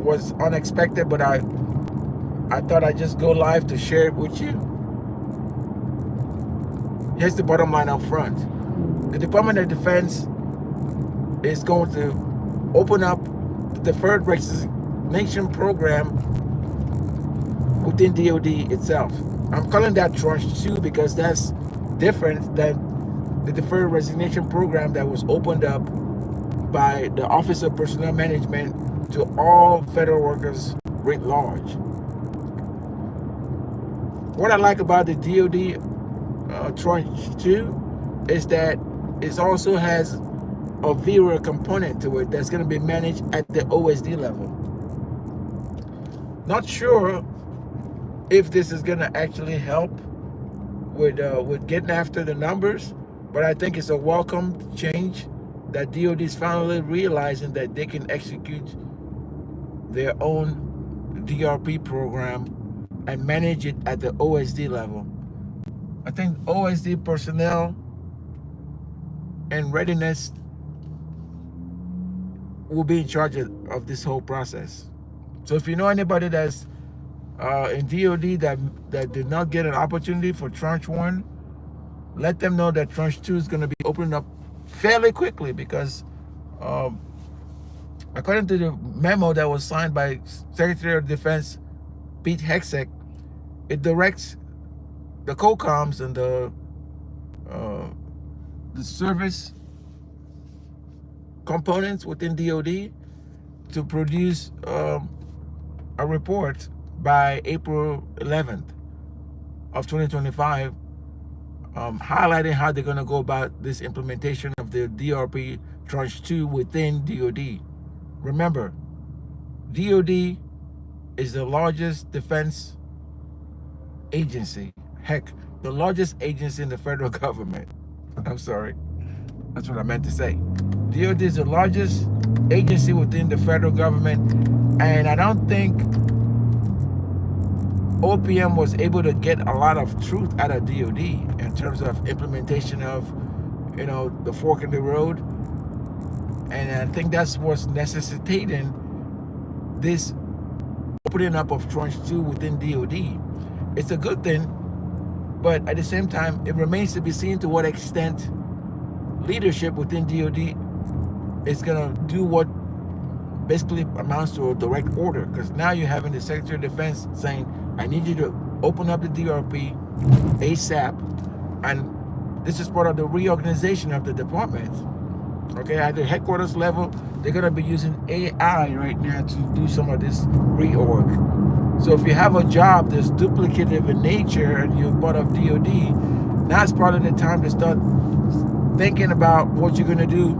was unexpected, but I thought I'd just go live to share it with you. Here's the bottom line up front. The Department of Defense is going to open up the Deferred Resignation program within DOD itself. I'm calling that Tranche 2 because that's different than the Deferred Resignation program that was opened up by the Office of Personnel Management to all federal workers writ large. What I like about the DOD Tranche 2 is that it also has a VERA component to it that's going to be managed at the OSD level. Not sure if this is going to actually help with getting after the numbers, but I think it's a welcome change that DOD is finally realizing that they can execute their own DRP program and manage it at the OSD level. I think OSD personnel and readiness will be in charge of this whole process. So if you know anybody that's in DOD that did not get an opportunity for Tranche 1, let them know that Tranche 2 is going to be opening up fairly quickly because according to the memo that was signed by Secretary of Defense Pete Hegseth, it directs the COCOMs and the service components within DOD to produce a report by April 11th of 2025, highlighting how they're going to go about this implementation of the DRP Tranche 2 within DOD. Remember, DOD is the largest defense agency. Heck, the largest agency in the federal government. I'm sorry. That's what I meant to say. DOD is the largest agency within the federal government, and I don't think OPM was able to get a lot of truth out of DOD in terms of implementation of, the fork in the road. And I think that's what's necessitating this opening up of Tranche 2 within DOD. It's a good thing, but at the same time, it remains to be seen to what extent leadership within DOD is going to do what basically amounts to a direct order. Because now you're having the Secretary of Defense saying, I need you to open up the DRP ASAP. And this is part of the reorganization of the department. Okay, at the headquarters level, they're going to be using AI right now to do some of this reorg. So if you have a job that's duplicative in nature and you're part of DOD, now's part of the time to start thinking about what you're going to do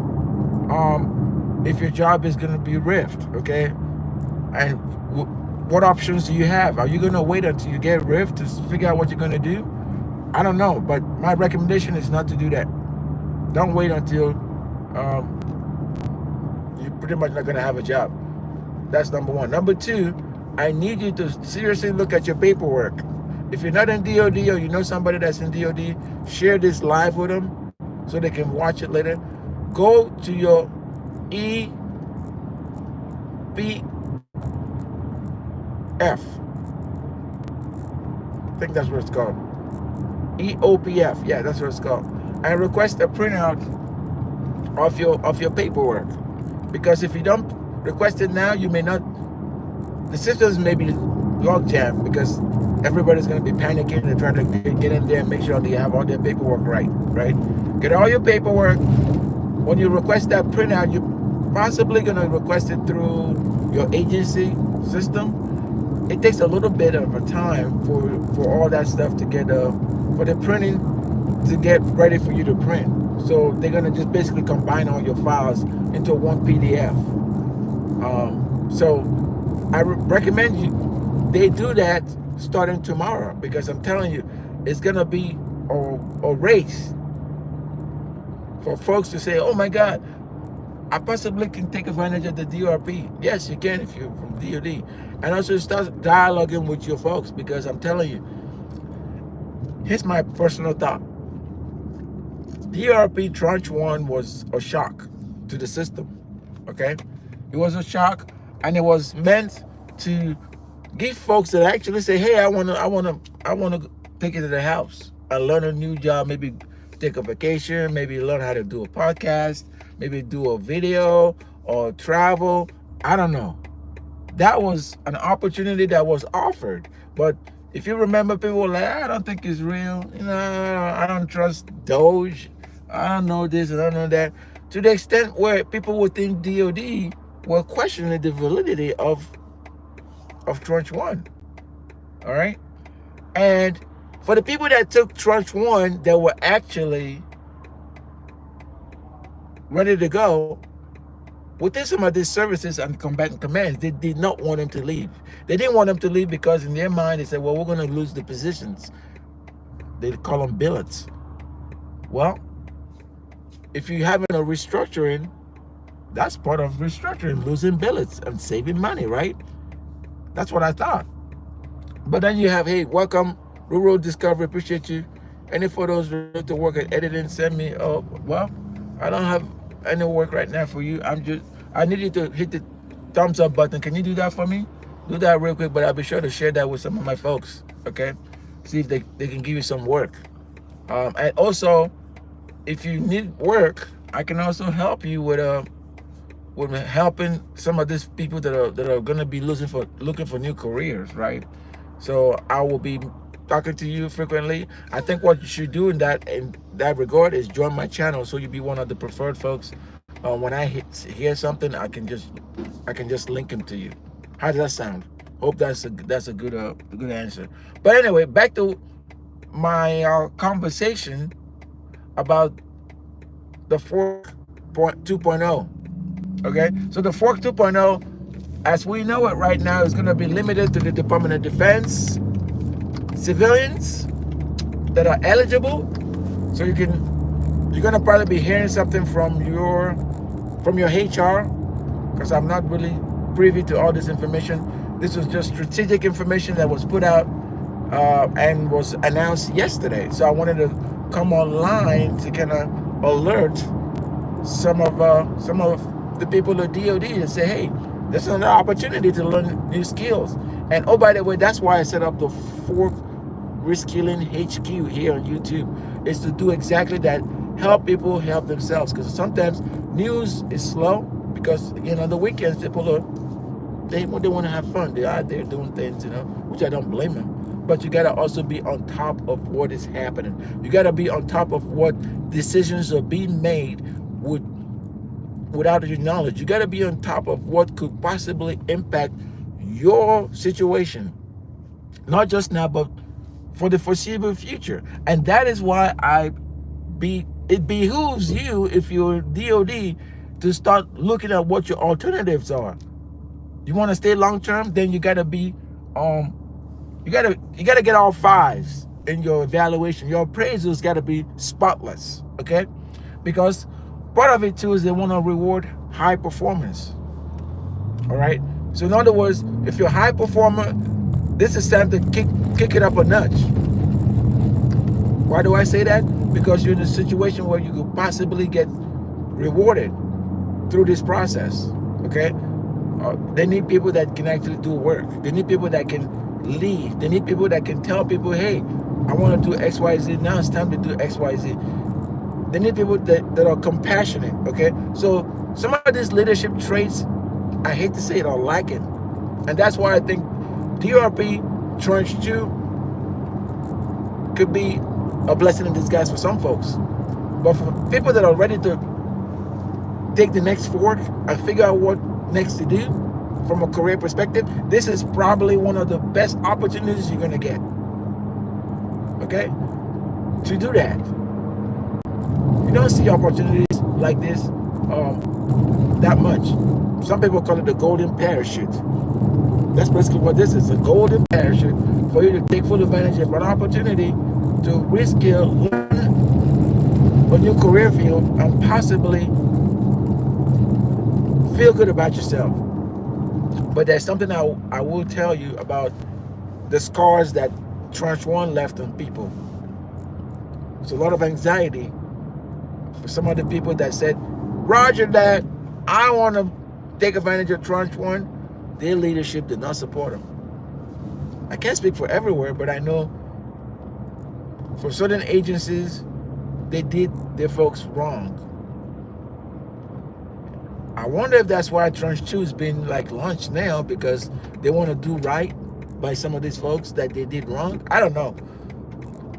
if your job is going to be riffed, okay? And what options do you have? Are you going to wait until you get riffed to figure out what you're going to do? I don't know, but my recommendation is not to do that. Don't wait until you're pretty much not going to have a job. That's number one. Number two, I need you to seriously look at your paperwork. If you're not in DOD or you know somebody that's in DOD, share this live with them so they can watch it later. Go to your EPF. I think that's what it's called. EOPF. Yeah, that's what it's called. And request a printout of your paperwork. Because if you don't request it now, you may not. The systems may be log jammed because everybody's going to be panicking and trying to get in there and make sure they have all their paperwork right? Get all your paperwork. When you request that printout, you're possibly going to request it through your agency system. It takes a little bit of a time for all that stuff to get, for the printing to get ready for you to print. So they're going to just basically combine all your files into one PDF. So I recommend they do that starting tomorrow, because I'm telling you, it's going to be a race for folks to say, oh my God, I possibly can take advantage of the DRP. Yes, you can if you're from DOD. And also start dialoguing with your folks, because I'm telling you, here's my personal thought. DRP Tranche 1 was a shock to the system, okay? It was a shock and it was meant to give folks that actually say, hey, I want to take it to the house and learn a new job, maybe take a vacation, maybe learn how to do a podcast, maybe do a video or travel. I don't know. That was an opportunity that was offered. But if you remember, people were like, I don't think it's real. I don't trust Doge. I don't know this, I don't know that. To the extent where people would think DOD were questioning the validity of Tranche 1. All right? And for the people that took Tranche 1 that were actually ready to go, within some of these services and combatant commands, they did not want them to leave. They didn't want them to leave because in their mind they said, well, we're going to lose the positions. They call them billets. Well, if you're having a restructuring, that's part of restructuring, losing billets and saving money, right? That's what I thought. But then you have, hey, welcome, Rural Discovery, appreciate you. Any photos related to work at editing, send me. Oh, well, I don't have any work right now for you. I need you to hit the thumbs up button. Can you do that for me? Do that real quick, but I'll be sure to share that with some of my folks, okay? See if they can give you some work. And also, if you need work, I can also help you with helping some of these people that are going to be looking for new careers, right? So I will be talking to you frequently. I think what you should do in that regard is join my channel, so you'll be one of the preferred folks. When I hear something, I can just link them to you. How does that sound? Hope that's a good answer. But anyway, back to my conversation about the Fork 2.0. Okay, so the Fork 2.0, as we know it right now, is going to be limited to the Department of Defense, civilians that are eligible. So you're going to probably be hearing something from your HR, because I'm not really privy to all this information. This was just strategic information that was put out and was announced yesterday. So I wanted to come online to kind of alert some of the people at DOD and say, hey, this is an opportunity to learn new skills. And oh, by the way, that's why I set up the Fork Reskilling HQ here on YouTube, is to do exactly that. Help people help themselves, because sometimes news is slow because on the weekends people they want to have fun. They're out there doing things, which I don't blame them. But you got to also be on top of what is happening. You got to be on top of what decisions are being made without your knowledge. You got to be on top of what could possibly impact your situation, not just now, but for the foreseeable future. And that is why it behooves you, if you're DOD, to start looking at what your alternatives are. You want to stay long term, then you got to be you got to get all fives in your evaluation. Your appraisals got to be spotless, okay? Because part of it too is they want to reward high performance. All right. So in other words, if you're a high performer, this is time to kick it up a notch. Why do I say that? Because you're in a situation where you could possibly get rewarded through this process. Okay. They need people that can actually do work. They need people that can lead. They need people that can tell people, hey, I want to do XYZ. Now it's time to do XYZ. They need people that are compassionate. Okay. So some of these leadership traits, I hate to say it, are lacking. And that's why I think DRP Tranche 2 could be a blessing in disguise for some folks. But for people that are ready to take the next fork and figure out what next to do from a career perspective, this is probably one of the best opportunities you're going to get. Okay? To do that. You don't see opportunities like this that much. Some people call it the golden parachute. That's basically what this is, a golden parachute for you to take full advantage of an opportunity to reskill, learn a new career field, and possibly feel good about yourself. But there's something I will tell you about the scars that Tranche 1 left on people. It's a lot of anxiety for some of the people that said, Roger that, I want to take advantage of Tranche 1, their leadership did not support them. I can't speak for everywhere, but I know for certain agencies, they did their folks wrong. I wonder if that's why Tranche 2 is being like launched now, because they want to do right by some of these folks that they did wrong. I don't know.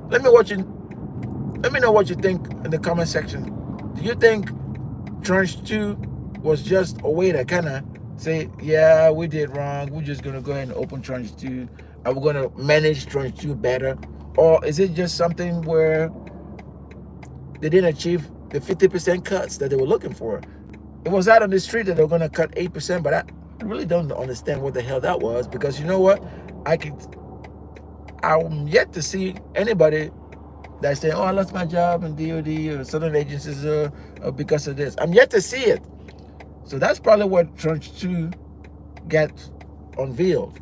Let me know what you think in the comment section. Do you think Tranche 2 was just a way to kind of say, yeah, we did wrong, we're just going to go ahead and open Tranche 2, and we're going to manage Tranche 2 better? Or is it just something where they didn't achieve the 50% cuts that they were looking for? It was out on the street that they were going to cut 8%, but I really don't understand what the hell that was, because you know what? I'm yet to see anybody that's saying, oh, I lost my job in DOD or certain agencies because of this. I'm yet to see it. So that's probably what Tranche 2 got unveiled,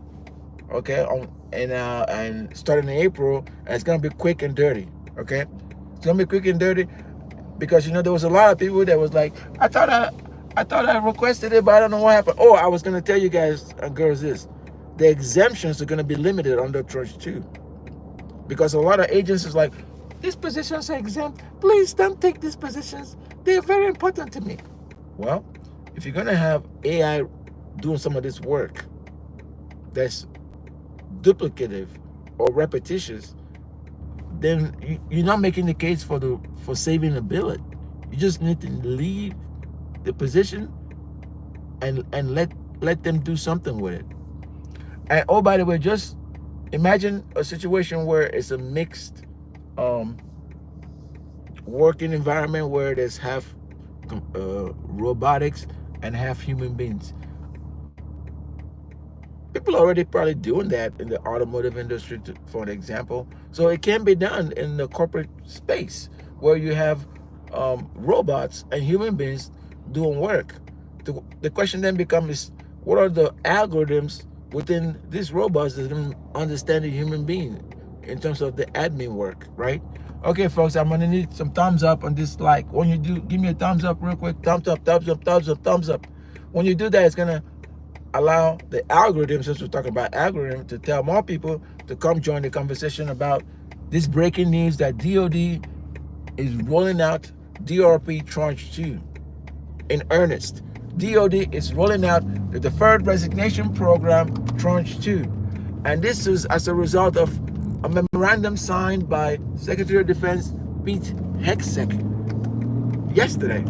okay, and starting in April, and it's going to be quick and dirty, okay? It's going to be quick and dirty because, you know, there was a lot of people that was like, I thought I requested it, but I don't know what happened. Oh, I was going to tell you guys and girls this. The exemptions are going to be limited under Tranche 2 because a lot of agencies like, these positions are exempt. Please don't take these positions. They're very important to me. Well, if you're going to have AI doing some of this work that's duplicative or repetitious, then you're not making the case for saving a billet. You just need to leave the position and let them do something with it. And oh, by the way, just imagine a situation where it's a mixed working environment where there's half robotics and half human beings. People are already probably doing that in the automotive industry, for an example. So it can be done in the corporate space where you have robots and human beings doing work. The question then becomes, what are the algorithms within these robots that understand the human being in terms of the admin work, right? Okay, folks, I'm gonna need some thumbs up on this like. When you do, give me a thumbs up real quick. Thumbs up, thumbs up, thumbs up, thumbs up. When you do that, it's gonna allow the algorithm, since we're talking about algorithm, to tell more people to come join the conversation about this breaking news that DOD is rolling out DRP Tranche 2 in earnest. DOD is rolling out the Deferred Resignation Program Tranche 2. And this is as a result of a memorandum signed by Secretary of Defense Pete Hegseth yesterday.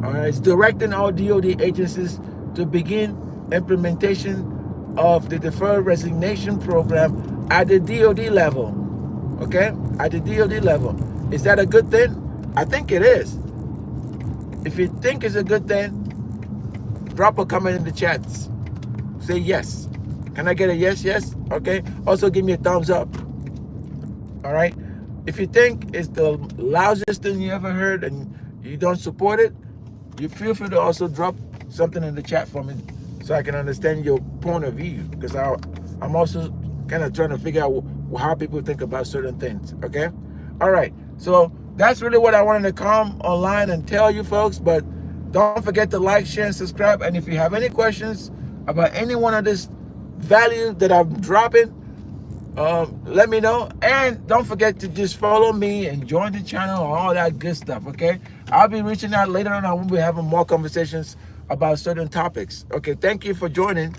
All right, it's directing all DOD agencies to begin implementation of the Deferred Resignation Program at the DOD level. Okay, at the DOD level. Is that a good thing? I think it is. If you think it's a good thing, drop a comment in the chats. Say yes. Can I get a yes, yes? Okay. Also give me a thumbs up. All right. If you think it's the lousiest thing you ever heard and you don't support it, you feel free to also drop something in the chat for me so I can understand your point of view, because I'm also kind of trying to figure out how people think about certain things. Okay. All right. So that's really what I wanted to come online and tell you folks, but don't forget to like, share, and subscribe. And if you have any questions about any one of this value that I'm dropping, let me know. And don't forget to just follow me and join the channel and all that good stuff, okay? I'll be reaching out later on. I will be having more conversations about certain topics. Okay, thank you for joining.